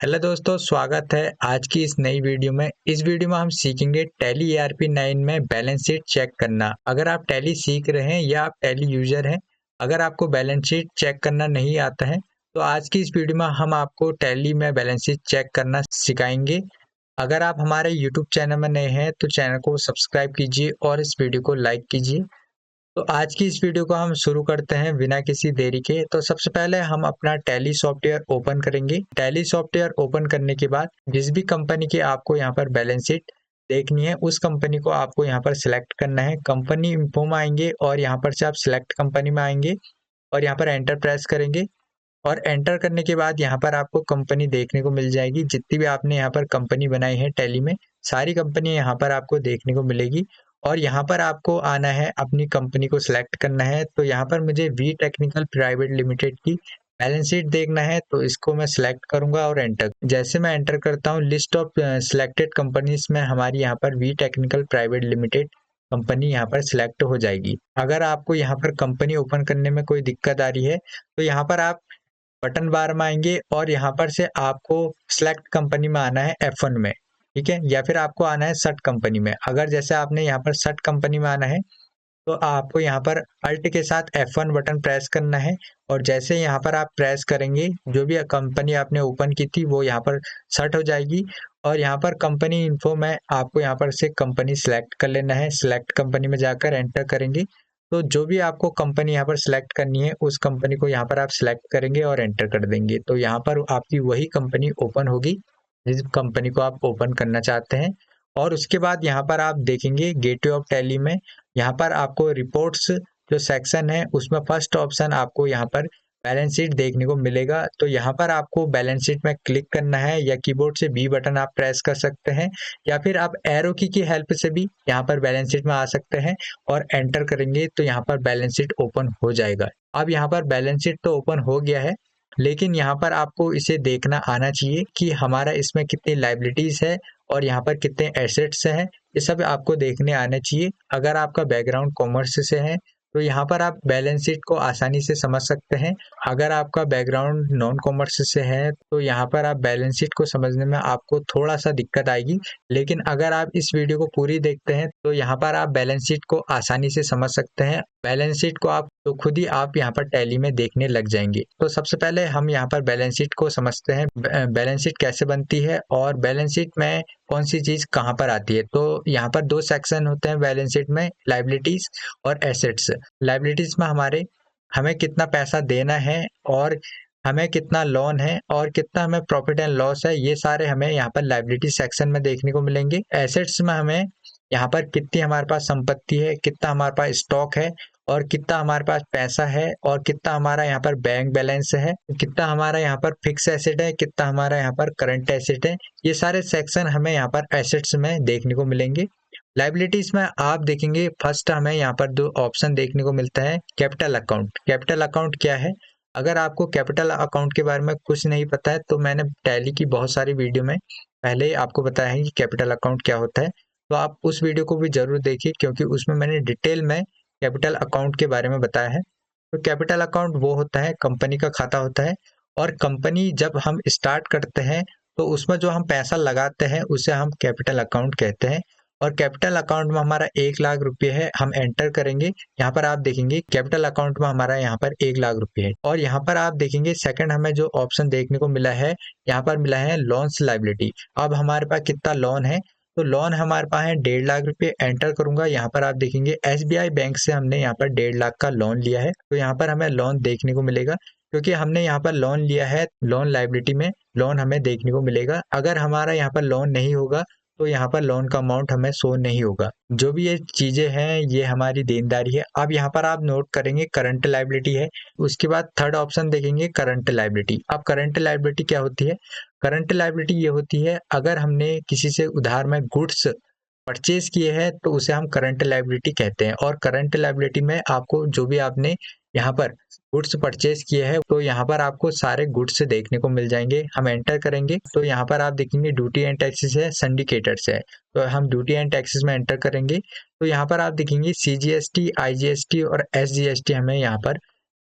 Hello दोस्तों, स्वागत है आज की इस नई वीडियो में। इस वीडियो में हम सीखेंगे टैली ERP 9 में बैलेंस शीट चेक करना। अगर आप टैली सीख रहे हैं या आप टैली यूजर हैं, अगर आपको बैलेंस शीट चेक करना नहीं आता है तो आज की इस वीडियो में हम आपको टैली में बैलेंस शीट चेक करना सिखाएंगे। अगर आप हमारे यूट्यूब चैनल में नए हैं तो चैनल को सब्सक्राइब कीजिए और इस वीडियो को लाइक कीजिए। तो आज की इस वीडियो को हम शुरू करते हैं बिना किसी देरी के। तो सबसे पहले हम अपना टैली सॉफ्टवेयर ओपन करेंगे। टैली सॉफ्टवेयर ओपन करने के बाद जिस भी कंपनी की आपको यहाँ पर बैलेंस शीट देखनी है उस कंपनी को आपको यहाँ पर सिलेक्ट करना है। कंपनी इन्फो में आएंगे और यहाँ पर से आप सिलेक्ट कंपनी में आएंगे और यहाँ पर एंटर प्रेस करेंगे। और एंटर करने के बाद यहाँ पर आपको कंपनी देखने को मिल जाएगी। जितनी भी आपने यहाँ पर कंपनी बनाई है टैली में, सारी कंपनी यहाँ पर आपको देखने को मिलेगी। और यहाँ पर आपको आना है, अपनी कंपनी को सिलेक्ट करना है। तो यहाँ पर मुझे वी टेक्निकल प्राइवेट लिमिटेड की बैलेंस शीट देखना है, तो इसको मैं सिलेक्ट करूंगा और एंटर। जैसे मैं एंटर करता हूँ, लिस्ट ऑफ सिलेक्टेड कंपनीज में हमारी यहाँ पर V technical private limited company यहाँ पर सिलेक्ट हो जाएगी। अगर आपको यहाँ पर कंपनी ओपन करने में कोई दिक्कत आ रही है तो यहाँ पर आप बटन बार में आएंगे और यहाँ पर से आपको सिलेक्ट कंपनी में आना है F1 में, ठीक है, या फिर आपको आना है सर्ट कंपनी में। अगर जैसे आपने यहाँ पर सर्ट कंपनी में आना है तो आपको यहाँ पर अल्ट के साथ F1 बटन प्रेस करना है। और जैसे यहाँ पर आप प्रेस करेंगे, जो भी कंपनी आपने ओपन की थी वो यहाँ पर सर्ट हो जाएगी। और यहाँ पर कंपनी इन्फो में आपको यहाँ पर से कंपनी सिलेक्ट कर लेना है। सिलेक्ट कंपनी में जाकर एंटर करेंगे तो जो भी आपको कंपनी यहाँ पर सिलेक्ट करनी है उस कंपनी को यहाँ पर आप सिलेक्ट करेंगे और एंटर कर देंगे। तो यहाँ पर आपकी वही कंपनी ओपन होगी जिस कंपनी को आप ओपन करना चाहते हैं। और उसके बाद यहाँ पर आप देखेंगे गेटवे ऑफ टैली में यहाँ पर आपको रिपोर्ट्स जो सेक्शन है उसमें फर्स्ट ऑप्शन आपको यहाँ पर बैलेंस शीट देखने को मिलेगा। तो यहाँ पर आपको बैलेंस शीट में क्लिक करना है, या कीबोर्ड से बी बटन आप प्रेस कर सकते हैं, या फिर आप एरो की हेल्प से भी यहाँ पर बैलेंस शीट में आ सकते हैं और एंटर करेंगे तो यहाँ पर बैलेंस शीट ओपन हो जाएगा। अब यहाँ पर बैलेंस शीट तो ओपन हो गया है, लेकिन यहाँ पर आपको इसे देखना आना चाहिए कि हमारा इसमें कितनी लाइबिलिटीज है और यहाँ पर कितने एसेट्स हैं। ये सब आपको देखने आना चाहिए। अगर आपका बैकग्राउंड कॉमर्स से है तो यहाँ पर आप बैलेंस शीट को आसानी से समझ सकते हैं। अगर आपका बैकग्राउंड नॉन कॉमर्स से है तो यहाँ पर आप बैलेंस शीट को समझने में आपको थोड़ा सा दिक्कत आएगी। लेकिन अगर आप इस वीडियो को पूरी देखते हैं तो यहाँ पर आप बैलेंस शीट को आसानी से समझ सकते हैं। बैलेंस शीट को आप तो खुद ही आप यहाँ पर टैली में देखने लग जाएंगे। तो सबसे पहले हम यहाँ पर बैलेंस शीट को समझते हैं, बैलेंस शीट कैसे बनती है और बैलेंस शीट में कौन सी चीज कहाँ पर आती है। तो यहाँ पर दो सेक्शन होते हैं बैलेंस शीट में, लाइबिलिटीज और एसेट्स। लाइबिलिटीज में हमें कितना पैसा देना है और हमें कितना लोन है और कितना हमें प्रॉफिट एंड लॉस है, ये सारे हमें यहाँ पर लाइबिलिटी सेक्शन में देखने को मिलेंगे। एसेट्स में हमें यहाँ पर कितनी हमारे पास संपत्ति है, कितना हमारे पास स्टॉक है और कितना हमारे पास पैसा है और कितना हमारा यहाँ पर बैंक बैलेंस है, कितना हमारा यहाँ पर फिक्स एसेट है, कितना हमारा यहाँ पर करंट एसेट है। ये सारे सेक्शन हमें यहाँ पर एसेट्स में देखने को मिलेंगे। लाइबिलिटीज में आप देखेंगे फर्स्ट हमें यहाँ पर दो ऑप्शन देखने को मिलता है। कैपिटल अकाउंट, कैपिटल अकाउंट क्या है? अगर आपको कैपिटल अकाउंट के बारे में कुछ नहीं पता है तो मैंने टैली की बहुत सारी वीडियो में पहले ही आपको बताया है कि कैपिटल अकाउंट क्या होता है। तो आप उस वीडियो को भी जरूर देखिए क्योंकि उसमें मैंने डिटेल में कैपिटल अकाउंट के बारे में बताया है। तो कैपिटल अकाउंट वो होता है, कंपनी का खाता होता है। और कंपनी जब हम स्टार्ट करते हैं तो उसमें जो हम पैसा लगाते हैं उसे हम कैपिटल अकाउंट कहते हैं। और कैपिटल अकाउंट में हमारा 1 लाख रुपए है, हम एंटर करेंगे। यहाँ पर आप देखेंगे कैपिटल अकाउंट में हमारा यहाँ पर 1 लाख रुपए है। और यहाँ पर आप देखेंगे सेकंड हमें जो ऑप्शन देखने को मिला है, यहाँ पर मिला है लोन्स लाइबिलिटी। अब हमारे पास कितना लोन है, तो लोन हमारे पास है 1.5 लाख रुपए। एंटर करूंगा, यहाँ पर आप देखेंगे SBI बैंक से हमने यहाँ पर 1.5 लाख का लोन लिया है। तो यहाँ पर हमें लोन देखने को मिलेगा क्योंकि हमने यहाँ पर लोन लिया है। लोन लाइबिलिटी में लोन हमें देखने को मिलेगा। अगर हमारा यहाँ पर लोन नहीं होगा तो यहाँ पर लोन का अमाउंट हमें शो नहीं होगा। जो भी ये चीजें हैं ये हमारी देनदारी है। अब यहाँ पर आप नोट करेंगे करंट लाइबिलिटी है। उसके बाद थर्ड ऑप्शन देखेंगे करंट लाइबिलिटी। अब करंट लाइबिलिटी क्या होती है? करंट लाइबिलिटी ये होती है अगर हमने किसी से उधार में गुड्स परचेज किए हैं तो उसे हम करंट लाइबिलिटी कहते हैं। और करंट लाइबिलिटी में आपको जो भी आपने यहाँ पर गुड्स परचेज किए हैं तो यहाँ पर आपको सारे गुड्स देखने को मिल जाएंगे। हम एंटर करेंगे तो यहाँ पर आप देखेंगे ड्यूटी एंड टैक्सेस है, सिंडिकेटर्स है। तो हम ड्यूटी एंड टैक्सेस में एंटर करेंगे तो यहाँ पर आप देखेंगे CGST, IGST और SGST हमें यहाँ पर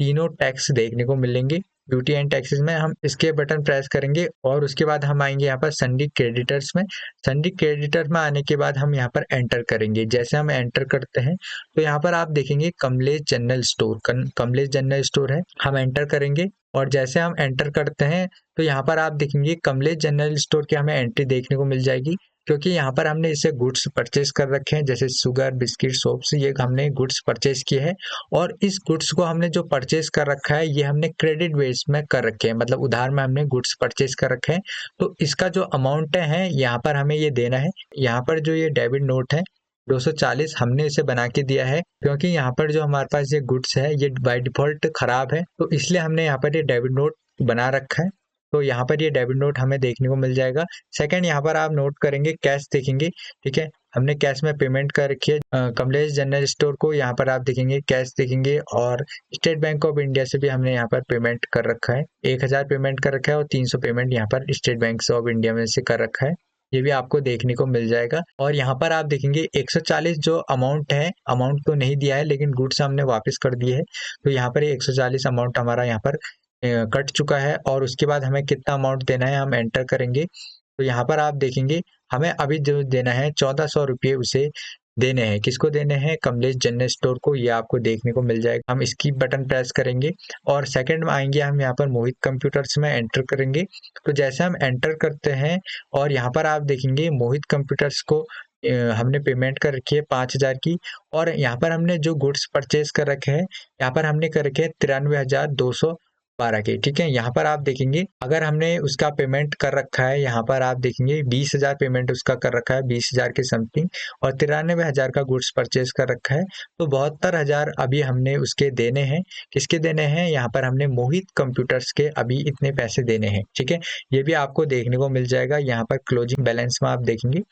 तीनों टैक्स देखने को मिलेंगे। ड्यूटी एंड टैक्सेस में हम इसके बटन प्रेस करेंगे और उसके बाद हम आएंगे यहाँ पर सन्डी क्रेडिटर्स में। सन्डी क्रेडिटर में आने के बाद हम यहाँ पर एंटर करेंगे। जैसे हम एंटर करते हैं तो यहाँ पर आप देखेंगे Kamlesh general store, Kamlesh general store है, हम एंटर करेंगे। और जैसे हम एंटर करते हैं तो यहाँ पर आप देखेंगे कमलेश जनरल स्टोर की हमें एंट्री देखने को मिल जाएगी, क्योंकि यहाँ पर हमने इसे गुड्स परचेज कर रखे हैं, जैसे शुगर, बिस्किट, सोप्स, ये हमने गुड्स परचेज किए हैं। और इस गुड्स को हमने जो परचेज कर रखा है ये हमने क्रेडिट बेस में कर रखे हैं, मतलब उधार में हमने गुड्स परचेज कर रखे हैं। तो इसका जो अमाउंट है यहाँ पर हमें ये देना है। यहाँ पर जो ये डेबिट नोट है 240 हमने इसे बना के दिया है, क्योंकि यहाँ पर जो हमारे पास ये गुड्स है ये बाय डिफॉल्ट खराब है, तो इसलिए हमने यहाँ पर ये डेबिट नोट बना रखा है। तो यहाँ पर ये डेबिट नोट हमें देखने को मिल जाएगा। सेकंड, यहाँ पर आप नोट करेंगे कैश देखेंगे, ठीक है, हमने कैश में पेमेंट कर रखी है कमलेश जनरल स्टोर को। यहाँ पर आप देखेंगे कैश देखेंगे, और स्टेट बैंक ऑफ इंडिया से भी हमने यहाँ पर पेमेंट कर रखा है। 1000 पेमेंट कर रखा है और 300 पेमेंट यहाँ पर स्टेट बैंक ऑफ इंडिया में से कर रखा है, ये भी आपको देखने को मिल जाएगा। और यहाँ पर आप देखेंगे 140 जो अमाउंट है, अमाउंट तो नहीं दिया है लेकिन गुड्स हमने वापस कर दिए है, तो यहाँ पर 140 अमाउंट हमारा यहाँ पर कट चुका है। और उसके बाद हमें कितना अमाउंट देना है हम एंटर करेंगे। तो यहाँ पर आप देखेंगे हमें अभी जो देना है 1400 रुपये उसे देने हैं। किसको देने हैं? कमलेश जनरल स्टोर को, ये आपको देखने को मिल जाएगा। हम इसकी बटन प्रेस करेंगे और सेकंड में आएंगे हम यहाँ पर मोहित कंप्यूटर्स में एंटर करेंगे। तो जैसे हम एंटर करते हैं और यहाँ पर आप देखेंगे मोहित कंप्यूटर्स को हमने पेमेंट कर रखी है 5000 की, और यहाँ पर हमने जो गुड्स परचेज कर रखे हैं यहाँ पर हमने कर रखे हैं 93,212 के, ठीक है। यहाँ पर आप देखेंगे अगर हमने उसका पेमेंट कर रखा है, यहाँ पर आप देखेंगे 20,000 पेमेंट उसका कर रखा है, 20,000 के समथिंग, और 93,000 का गुड्स परचेज कर रखा है, तो 72,000 अभी हमने उसके देने हैं। किसके देने हैं? यहाँ पर हमने मोहित कंप्यूटर्स के अभी इतने पैसे देने हैं, ठीक है। ये भी आपको देखने को मिल जाएगा। यहाँ पर क्लोजिंग बैलेंस में आप देखेंगे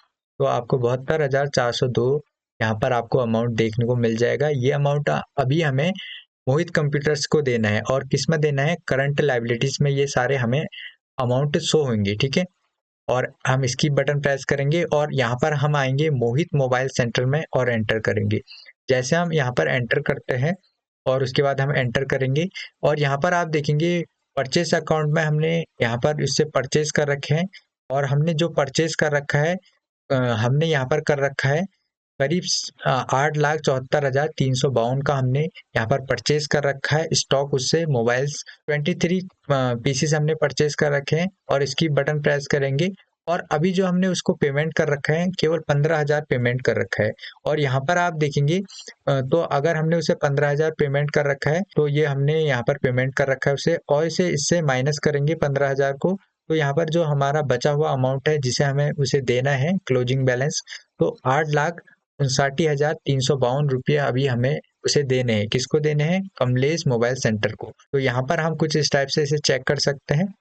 तो आपको 72,402 यहाँ पर आपको अमाउंट देखने को मिल जाएगा। ये अमाउंट अभी हमें मोहित कंप्यूटर्स को देना है, और किस में देना है? करंट लायबिलिटीज में ये सारे हमें अमाउंट शो होंगे, ठीक है। और हम इसकी बटन प्रेस करेंगे और यहाँ पर हम आएंगे मोहित मोबाइल सेंटर में और एंटर करेंगे। जैसे हम यहाँ पर एंटर करते हैं और उसके बाद हम एंटर करेंगे और यहाँ पर आप देखेंगे परचेस अकाउंट में हमने यहाँ पर इससे परचेज कर रखे हैं, और हमने जो परचेज कर रखा है हमने यहाँ पर कर रखा है करीब 8,74,352 का हमने यहाँ पर परचेज कर रखा है स्टॉक। उससे मोबाइल्स 23 पीसीस हमने परचेज कर रखे हैं और इसकी बटन प्रेस करेंगे। और अभी जो हमने उसको पेमेंट कर रखा है केवल 15,000 पेमेंट कर रखा है। और यहाँ पर आप देखेंगे तो अगर हमने उसे 15,000 पेमेंट कर रखा है तो ये हमने यहाँ पर पेमेंट कर रखा है उसे, और इसे इससे माइनस करेंगे 15,000 को, तो यहाँ पर जो हमारा बचा हुआ अमाउंट है जिसे हमें उसे देना है क्लोजिंग बैलेंस, तो 8,59,352 रुपये अभी हमें उसे देने हैं। किसको देने हैं? कमलेश मोबाइल सेंटर को। तो यहाँ पर हम कुछ इस टाइप से इसे चेक कर सकते हैं।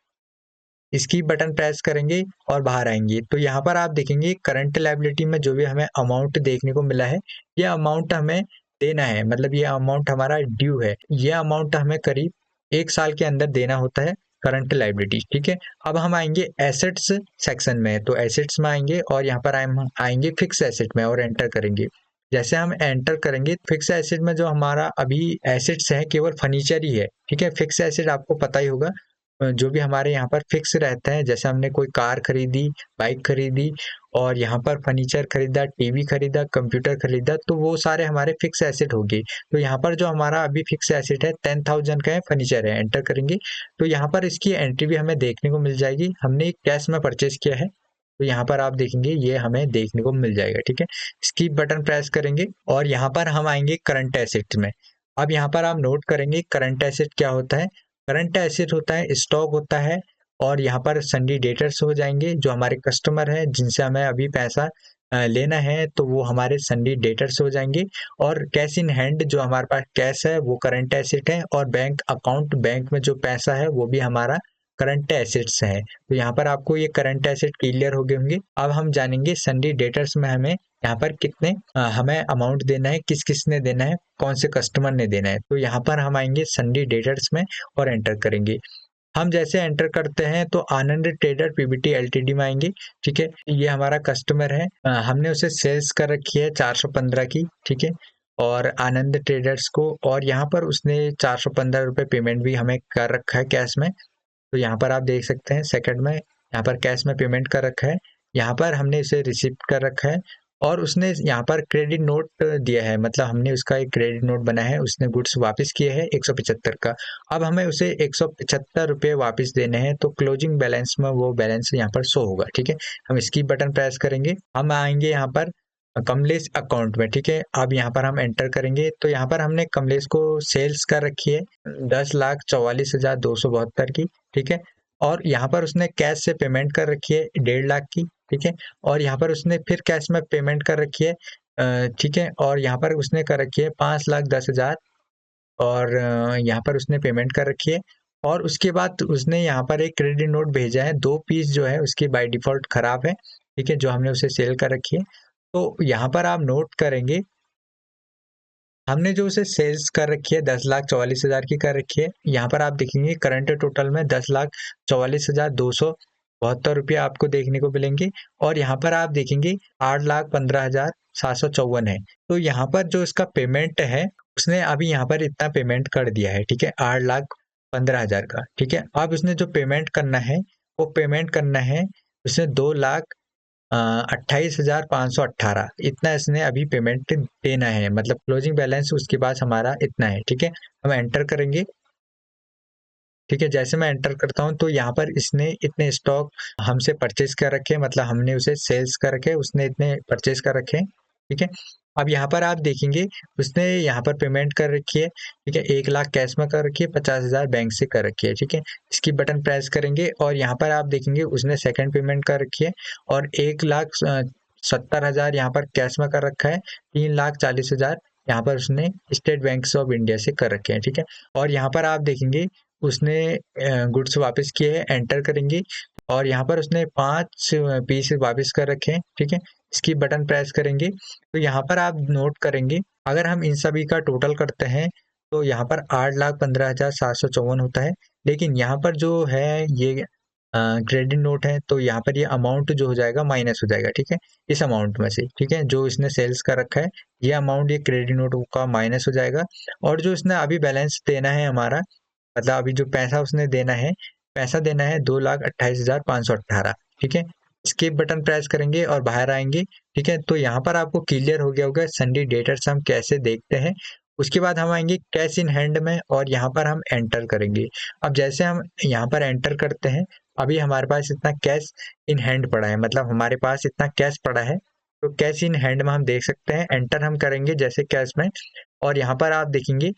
इसकी बटन प्रेस करेंगे और बाहर आएंगे तो यहाँ पर आप देखेंगे करंट लायबिलिटी में जो भी हमें अमाउंट देखने को मिला है ये अमाउंट हमें देना है, मतलब ये अमाउंट हमारा ड्यू है। ये अमाउंट हमें करीब 1 साल के अंदर देना होता है करंट लायबिलिटी, ठीक है। अब हम आएंगे एसेट्स सेक्शन में, तो एसेट्स में आएंगे और यहाँ पर हम आएंगे फिक्स एसेट में और एंटर करेंगे। जैसे हम एंटर करेंगे फिक्स एसेट में जो हमारा अभी एसेट्स है केवल फर्नीचर ही है, ठीक है। फिक्स एसेट आपको पता ही होगा जो भी हमारे यहाँ पर फिक्स रहता है, जैसे हमने कोई कार खरीदी, बाइक खरीदी और यहाँ पर फर्नीचर खरीदा, टीवी खरीदा, कंप्यूटर खरीदा, तो वो सारे हमारे फिक्स एसेट हो गए। तो यहाँ पर जो हमारा अभी फिक्स एसेट है 10,000 का है, फर्नीचर है, एंटर करेंगे तो यहाँ पर इसकी एंट्री भी हमें देखने को मिल जाएगी। हमने कैश में परचेज किया है तो यहाँ पर आप देखेंगे ये हमें देखने को मिल जाएगा, ठीक है। इसकी बटन प्रेस करेंगे और यहाँ पर हम आएंगे करंट एसेट में। अब यहाँ पर आप नोट करेंगे करंट एसेट क्या होता है। करंट एसेट होता है स्टॉक होता है, और यहाँ पर सन्डी डेटर्स हो जाएंगे जो हमारे कस्टमर है जिनसे हमें अभी पैसा लेना है, तो वो हमारे सन्डी डेटर्स हो जाएंगे। और कैश इन हैंड जो हमारे पास कैश है वो करंट एसेट है, और बैंक अकाउंट बैंक में जो पैसा है वो भी हमारा करंट एसेट्स है। तो यहाँ पर आपको ये करंट एसेट क्लियर हो गए होंगे। अब हम जानेंगे सन्डी डेटर्स में हमें यहाँ पर कितने हमें अमाउंट देना है, किस किस ने देना है, कौन से कस्टमर ने देना है। तो यहाँ पर हम आएंगे सन्डी डेटर्स में और एंटर करेंगे। हम जैसे एंटर करते हैं तो आनंद ट्रेडर पीबीटी एलटीडी में आएंगे, ठीक है। ये हमारा कस्टमर है, हमने उसे सेल्स कर रखी है 415 की, ठीक है। और आनंद ट्रेडर्स को, और यहाँ पर उसने 415 रुपये पेमेंट भी हमें कर रखा है कैश में। तो यहाँ पर आप देख सकते हैं सेकंड में यहाँ पर कैश में पेमेंट कर रखा है, यहाँ पर हमने इसे रिसिप्ट कर रखा है, और उसने यहाँ पर क्रेडिट नोट दिया है, मतलब हमने उसका एक क्रेडिट नोट बना है, उसने गुड्स वापस किए हैं 175 का। अब हमें उसे 175 रुपये वापस देने हैं, तो क्लोजिंग बैलेंस में वो बैलेंस यहाँ पर शो होगा। ठीक है, हम इसकी बटन प्रेस करेंगे, हम आएंगे यहाँ पर कमलेश अकाउंट में। ठीक है, अब यहाँ पर हम एंटर करेंगे, तो यहाँ पर हमने कमलेश को सेल्स कर रखी है 10,44,272 की। ठीक है, और यहाँ पर उसने कैश से पेमेंट कर रखी है 1.5 लाख की। ठीक है, और यहाँ पर उसने फिर कैश में पेमेंट कर रखी है, ठीक है, और यहाँ पर उसने कर रखी है 5,10,000, और यहाँ पर उसने पेमेंट कर रखी है। और उसके बाद उसने यहाँ पर एक क्रेडिट नोट भेजा है, 2 पीस जो है उसकी बाय डिफॉल्ट खराब है। ठीक है, जो हमने उसे सेल कर रखी है। तो यहाँ पर आप नोट करेंगे, हमने जो उसे सेल्स कर रखी है 10,44,000 की कर रखी है। यहाँ पर आप देखेंगे करंट टोटल में 10,44,272 रुपये आपको देखने को मिलेंगे, और यहाँ पर आप देखेंगे 8,15,754 है। तो यहाँ पर जो इसका पेमेंट है, उसने अभी यहाँ पर इतना पेमेंट कर दिया है। ठीक है, 8,15,000 का। ठीक है, अब उसने जो पेमेंट करना है, वो पेमेंट करना है उसने 2,28,518, इतना इसने अभी पेमेंट देना है, मतलब क्लोजिंग बैलेंस उसके पास हमारा इतना है। ठीक है, हम एंटर करेंगे। ठीक है, जैसे मैं एंटर करता हूं, तो यहाँ पर इसने इतने स्टॉक हमसे परचेज कर रखे, मतलब हमने उसे सेल्स कर रखे, उसने इतने परचेज कर रखे। ठीक है, अब यहाँ पर आप देखेंगे उसने यहाँ पर पेमेंट कर रखी है। ठीक है, 1 लाख कैश में कर रखी है, 50,000 बैंक से कर रखी है। ठीक है, इसकी बटन प्रेस करेंगे, और यहाँ पर आप देखेंगे उसने सेकंड पेमेंट कर रखी है, और 1,70,000 यहाँ पर कैश में कर रखा है, 3,40,000 यहाँ पर उसने स्टेट बैंक ऑफ इंडिया से कर रखे हैं। ठीक है, और यहाँ पर आप देखेंगे उसने गुड्स वापस किए हैं, एंटर करेंगे, और यहाँ पर उसने 5 पीस वापस कर रखे हैं। ठीक है, इसकी बटन प्रेस करेंगे, तो यहाँ पर आप नोट करेंगे, अगर हम इन सभी का टोटल करते हैं, तो यहाँ पर 8,15,754 होता है। लेकिन यहाँ पर जो है ये क्रेडिट नोट है, तो यहाँ पर ये अमाउंट जो हो जाएगा माइनस हो जाएगा। ठीक है, इस अमाउंट में से, ठीक है, जो इसने सेल्स कर रखा है, ये अमाउंट ये क्रेडिट नोट का माइनस हो जाएगा, और जो इसने अभी बैलेंस देना है हमारा, मतलब अभी जो पैसा उसने देना है, पैसा देना है 2,28,518। ठीक है, स्किप बटन प्रेस करेंगे और बाहर आएंगे। ठीक है, तो यहाँ पर आपको क्लियर हो गया होगा संडे डेटर्स हम कैसे देखते हैं। उसके बाद हम आएंगे कैश इन हैंड में, और यहाँ पर हम एंटर करेंगे। अब जैसे हम यहाँ पर एंटर करते हैं, अभी हमारे पास इतना कैश इन हैंड पड़ा है, मतलब हमारे पास इतना कैश पड़ा है, तो कैश इन हैंड में हम देख सकते हैं। एंटर हम करेंगे जैसे कैश में, और यहाँ पर आप देखेंगे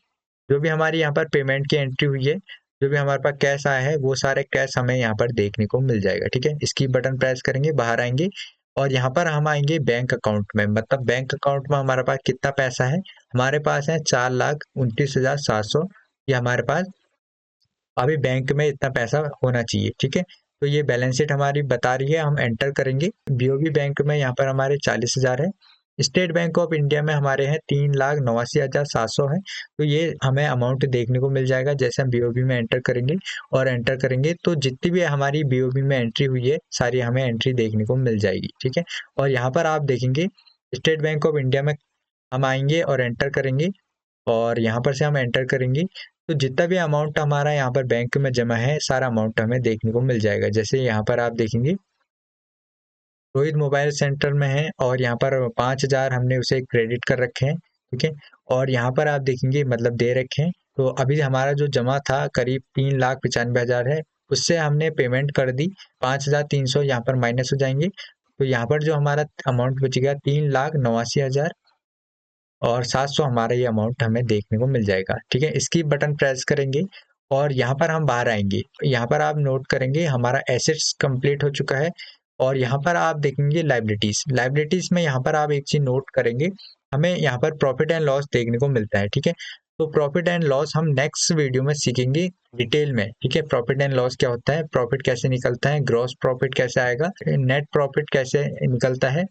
जो भी हमारी यहाँ पर पेमेंट की एंट्री हुई है, जो भी हमारे पास कैश आया है, वो सारे कैश हमें यहाँ पर देखने को मिल जाएगा। ठीक है, इसकी बटन प्रेस करेंगे, बाहर आएंगे, और यहाँ पर हम आएंगे बैंक अकाउंट में, मतलब बैंक अकाउंट में हमारे पास कितना पैसा है, हमारे पास है 4,29,700, ये हमारे पास अभी बैंक में इतना पैसा होना चाहिए। ठीक है, तो ये बैलेंस शीट हमारी बता रही है, हम एंटर करेंगे। बीओबी बैंक में यहाँ पर हमारे 40,000 है, स्टेट बैंक ऑफ इंडिया में हमारे हैं 3,89,700 है। तो ये हमें अमाउंट देखने को मिल जाएगा जैसे हम बीओबी में एंटर करेंगे, और एंटर करेंगे तो जितनी भी हमारी बीओबी में एंट्री हुई है, सारी हमें एंट्री देखने को मिल जाएगी। ठीक है, और यहाँ पर आप देखेंगे स्टेट बैंक ऑफ इंडिया में हम आएंगे और एंटर करेंगे, और यहाँ पर से हम एंटर करेंगे, तो जितना भी अमाउंट हमारा यहाँ पर बैंक में जमा है, सारा अमाउंट हमें देखने को मिल जाएगा। जैसे यहाँ पर आप देखेंगे रोहित मोबाइल सेंटर में है, और यहाँ पर 5,000 हमने उसे क्रेडिट कर रखे हैं। ठीक है, और यहाँ पर आप देखेंगे मतलब दे रखे हैं, तो अभी हमारा जो जमा था करीब 3,95,000 है, उससे हमने पेमेंट कर दी। 5,300 यहाँ पर माइनस हो जाएंगे, तो यहाँ पर जो हमारा अमाउंट बचेगा 3,89,000 और 700 हमारा ये अमाउंट हमें देखने को मिल जाएगा। ठीक है, इसकी बटन प्रेस करेंगे, और यहाँ पर हम बाहर आएंगे। यहाँ पर आप नोट करेंगे हमारा एसेट्स कंप्लीट हो चुका है, और यहाँ पर आप देखेंगे लाइबिलिटीज। लाइबिलिटीज में यहाँ पर आप एक चीज नोट करेंगे, हमें यहाँ पर प्रॉफिट एंड लॉस देखने को मिलता है। ठीक है, तो प्रॉफिट एंड लॉस हम नेक्स्ट वीडियो में सीखेंगे डिटेल में। ठीक है, प्रॉफिट एंड लॉस क्या होता है, प्रॉफिट कैसे निकलता है, ग्रॉस प्रॉफिट कैसे आएगा, नेट प्रॉफिट कैसे निकलता है,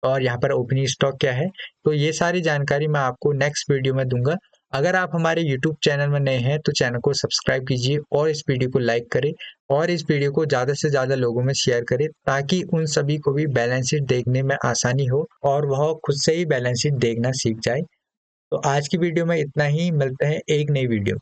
और यहाँ पर ओपनिंग स्टॉक क्या है, तो ये सारी जानकारी मैं आपको नेक्स्ट वीडियो में दूंगा। अगर आप हमारे यूट्यूब चैनल में नए हैं तो चैनल को सब्सक्राइब कीजिए, और इस वीडियो को लाइक करें, और इस वीडियो को ज़्यादा से ज़्यादा लोगों में शेयर करें, ताकि उन सभी को भी बैलेंस शीट देखने में आसानी हो और वह खुद से ही बैलेंस शीट देखना सीख जाए। तो आज की वीडियो में इतना ही, मिलते हैं एक नई वीडियो।